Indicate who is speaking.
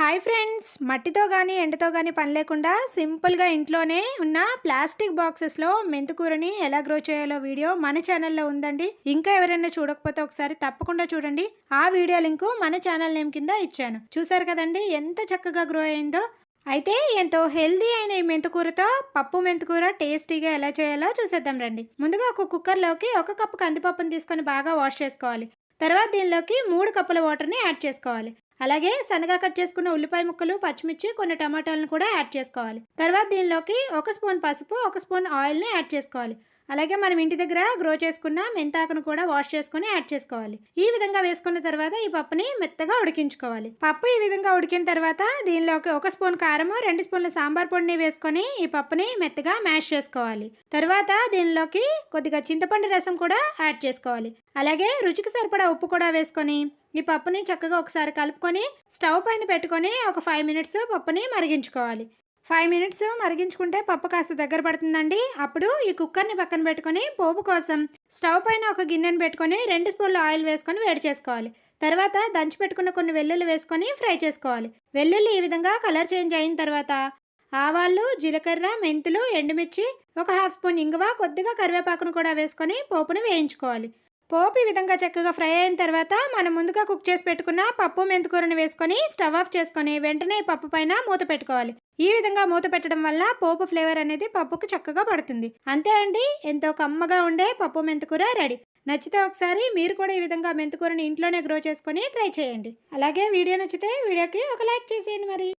Speaker 1: Hi friends, మట్టితో కానీ ఎండతో కానీ పని లేకుండా సింపుల్గా ఇంట్లోనే ఉన్న ప్లాస్టిక్ బాక్సెస్లో మెంతికూరని ఎలా గ్రో చేయాలో వీడియో మన ఛానల్లో ఉందండి. ఇంకా ఎవరైనా చూడకపోతే ఒకసారి తప్పకుండా చూడండి. ఆ వీడియో లింకు మన ఛానల్ నేమ్ కింద ఇచ్చాను. చూసారు కదండి ఎంత చక్కగా గ్రో అయిందో. అయితే ఎంతో హెల్దీ అయిన ఈ మెంతికూరతో పప్పు మెంతికూర టేస్టీగా ఎలా చేయాలో చూసేద్దాం రండి. ముందుగా ఒక కుక్కర్లోకి 1 కప్పు కందిపప్పును తీసుకొని బాగా వాష్ చేసుకోవాలి. తర్వాత దీనిలోకి 3 కప్పుల వాటర్ని యాడ్ చేసుకోవాలి. అలాగే సన్నగా కట్ చేసుకున్న ఉల్లిపాయ ముక్కలు, పచ్చిమిర్చి, కొన్ని టమాటాలను కూడా యాడ్ చేసుకోవాలి. తర్వాత దీనిలోకి 1 స్పూన్ పసుపు, 1 స్పూన్ ఆయిల్ని యాడ్ చేసుకోవాలి. అలాగే మనం ఇంటి దగ్గర గ్రో చేసుకున్న మెంతాకును కూడా వాష్ చేసుకుని యాడ్ చేసుకోవాలి. ఈ విధంగా వేసుకున్న తర్వాత ఈ పప్పుని మెత్తగా ఉడికించుకోవాలి. పప్పు ఈ విధంగా ఉడికిన తర్వాత దీనిలోకి 1 స్పూన్ కారము, 2 స్పూన్ల సాంబార్ పొడిని వేసుకొని ఈ పప్పుని మెత్తగా మ్యాష్ చేసుకోవాలి. తర్వాత దీనిలోకి కొద్దిగా చింతపండు రసం కూడా యాడ్ చేసుకోవాలి. అలాగే రుచికి సరిపడా ఉప్పు కూడా వేసుకొని ఈ పప్పుని చక్కగా ఒకసారి కలుపుకొని స్టవ్ పైన పెట్టుకొని ఒక 5 మినిట్స్ పప్పుని మరిగించుకోవాలి. 5 మినిట్స్ మరిగించుకుంటే పప్పు కాస్త దగ్గర పడుతుందండి. అప్పుడు ఈ కుక్కర్ని పక్కన పెట్టుకొని పోపు కోసం స్టవ్ పైన ఒక గిన్నెను పెట్టుకొని 2 స్పూన్ల ఆయిల్ వేసుకొని వేడి చేసుకోవాలి. తర్వాత దంచి పెట్టుకున్న కొన్ని వెల్లుల్లి వేసుకొని ఫ్రై చేసుకోవాలి. వెల్లుల్లి ఈ విధంగా కలర్ చేంజ్ అయిన తర్వాత ఆవాలు, జీలకర్ర, మెంతులు, ఎండుమిర్చి, ఒక 1/2 స్పూన్ ఇంగువ, కొద్దిగా కరివేపాకును కూడా వేసుకొని పోపుని వేయించుకోవాలి. పోపు ఈ విధంగా చక్కగా ఫ్రై అయిన తర్వాత మనం ముందుగా కుక్ చేసి పెట్టుకున్న పప్పు మెంతికూరని వేసుకొని స్టవ్ ఆఫ్ చేసుకొని వెంటనే ఈ పప్పు పైన మూత పెట్టుకోవాలి. ఈ విధంగా మూత పెట్టడం వల్ల పోపు ఫ్లేవర్ అనేది పప్పుకు చక్కగా పడుతుంది. అంతే అండి, ఎంతో కమ్మగా ఉండే పప్పు మెంతికూర రెడీ. నచ్చితే ఒకసారి మీరు కూడా ఈ విధంగా మెంతికూరని ఇంట్లోనే గ్రో చేసుకొని ట్రై చేయండి. అలాగే వీడియో నచ్చితే వీడియోకి ఒక లైక్ చేసేయండి మరి.